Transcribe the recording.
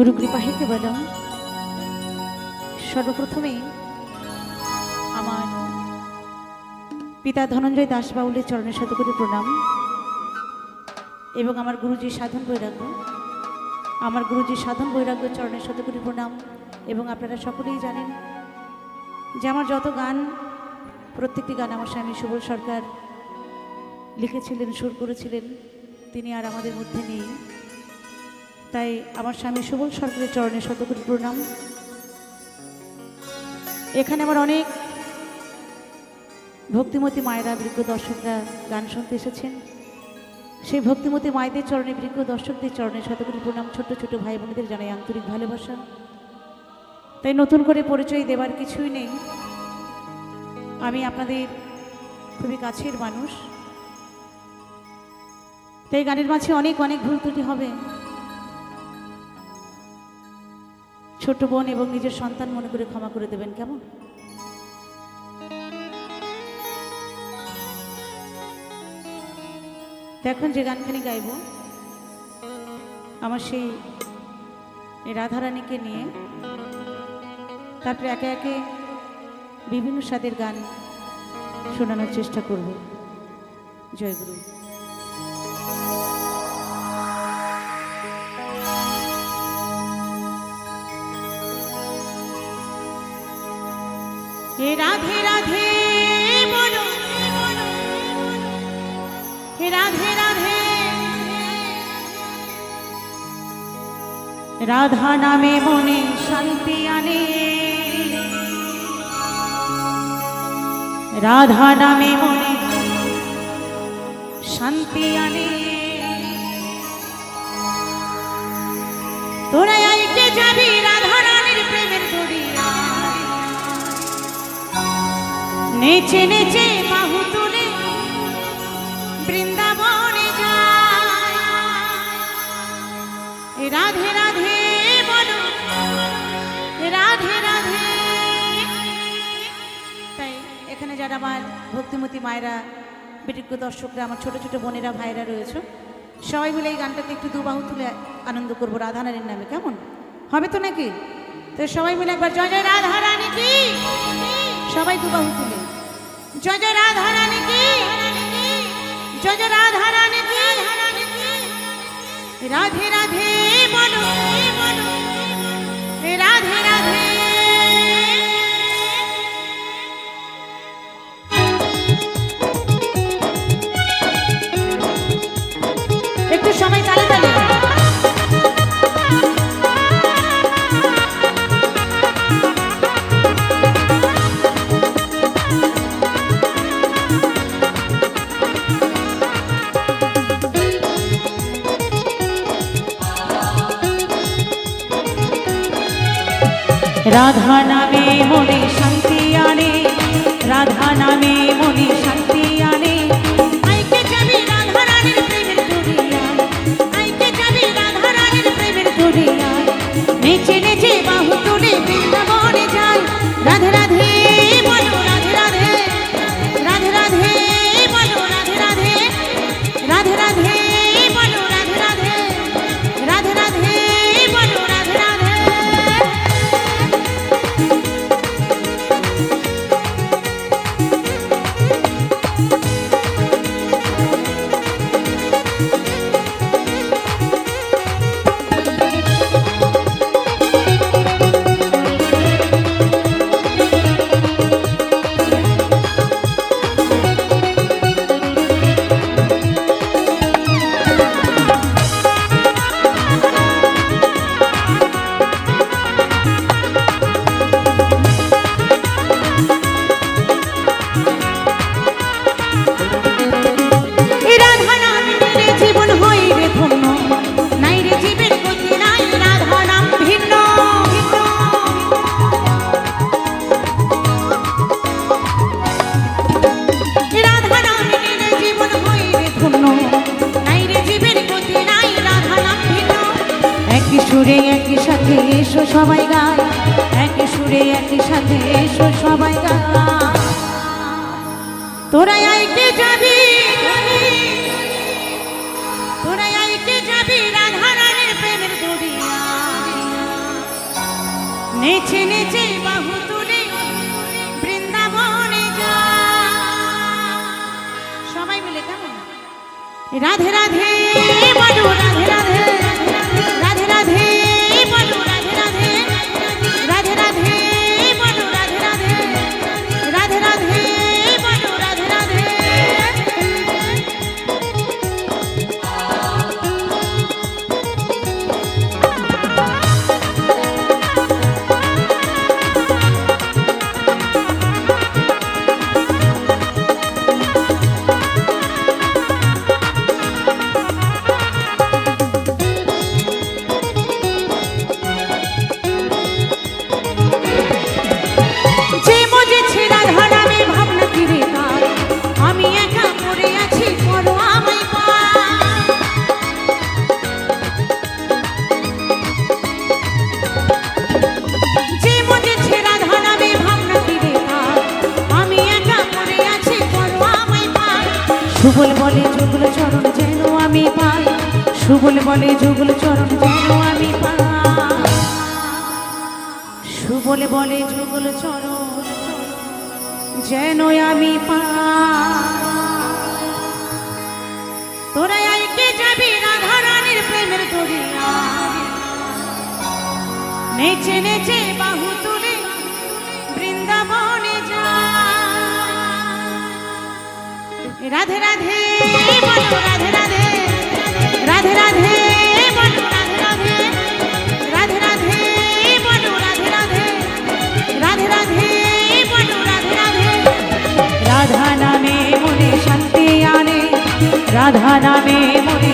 गुरु कृपा हे केवलम। सर्वप्रथमे आमार पिता धनंजय दास बाउलेर चरणे शतकोटी प्रणाम एवं आमार गुरुजी साधन बैराग्य आमार गुरुजी साधन बैराग्य चरणे शतकोटी प्रणाम एवं आपनारा सकलेई जानेन जे आमार जत गान प्रत्येकटी गान आमार स्वामी सुबल सरकार लिखेছিলেন সুর করেছিলেন তিনি আর আমাদের মধ্যে নেই তাই আমার স্বামী সুবল সরকারের চরণে শতকোটি প্রণাম। এখানে আমার অনেক ভক্তিমতী মায়েরা বৃক্ষ দর্শকরা গান শুনতে এসেছেন সেই ভক্তিমতী মায়েদের চরণে বৃক্ষ দর্শকদের চরণে শতকোটি প্রণাম। ছোট ছোট ভাই বোনদের জানাই আন্তরিক ভালোবাসা। তাই নতুন করে পরিচয় দেবার কিছুই নেই, আমি আপনাদের খুবই কাছের মানুষ, তাই গানের মাঝে অনেক অনেক ভুল ত্রুটি হবে। ছোট বোন এবং নিজের সন্তান মনে করে ক্ষমা করে দেবেন, কেমন? এখন যে গানখানি গাইব আমার সেই রাধারানীকে নিয়ে, তারপরে একে একে বিভিন্ন স্বাদের গান শোনানোর চেষ্টা করব। জয় গুরু। हे राधे राधे बोलो, हे राधे राधे। राधा नामे मने शांति आने, राधा नामे मने शांति आने। तोरा आइके जाबी राधा रानीर प्रेमेर दरिया, नेचे नेचे बाहु तुले बृंदाबने जाय। राधे राधे बोलो, राधे राधे। ताई एखाने जारा आमार भक्तिमती मायेरा बिटिज्ञ दर्शकरा आमार छोटो छोटो बोनेरा भाईरा रयेछो, सबाई मिले এই গানটাতে একটু দু বাহু তুলে আনন্দ করব রাধা রানীর নামে, কেমন হবে তো নাকি? তো সবাই মিলে একবার জয় জয় রাধা রানী কি, সবাই দু বাহু তুলে जय जय राधा रानी की, जय जय राधा रानी की। राधे राधे बोलो, राधे राधे। एक तो समय ताले ताले राधा नामे मने शांति आने, राधा नामे मने शांति आने। आइके जाबी राधा रानीर प्रेमेर दरिया, आइके जाबी राधा रानीर प्रेमेर दरिया। नेचे नेचे बाहु तुले बृंदाबने जाय। राधे राधे बोलो, राधे राधे, राधे राधे बोलो, राधे राधे, राधे राधे बोलो, राधे राधे, राधे राधे बोलो, राधे राधे। সুরে একই সাথে এসো সবাই গায়, একই সুরে একই সাথে এসো সবাই গায়। তোরা আইকে যাবি, তোরা আইকে যাবি রাধা রানীর প্রেমের দরিয়া। নেচে নেচে বাহু তুলে বৃন্দাবনে যায়। সবাই মিলে কেমন? রাধে রাধে বলো রাধে রাধে, রাধে রাধে বলো রাধে রাধে, রাধে রাধে বলো রাধে রাধে, রাধে রাধে বলো রাধে রাধে। যে মজেছে রাধা নামে ভাবনা কি বেকার, আমি একা পড়ে আছি করো আমায় পার। যে মজেছে রাধা নামে ভাবনা কি বেকার, আমি একা পড়ে আছি করো আমায় পার। সুবল বলে যুগল চরণ যেন আমি পাই, সুবল বলে যুগল চরণ যেন আমি পাই, সুবল বলে যুগল চরণ যেন আমি পাই। তোরা আইকে যাবি রাধা রানীর প্রেমের দরিয়া, নেচে নেচে বাহু তুলে বৃন্দাবনে যায়। রাধে রাধে বলো রাধে রাধে, রাধে রাধে বলো রাধে রাধে, রাধে রাধে বলো রাধে রাধে, রাধে রাধে বলো রাধে রাধে। রাধা নামে মনে শান্তি আনে, রাধা নামে মনে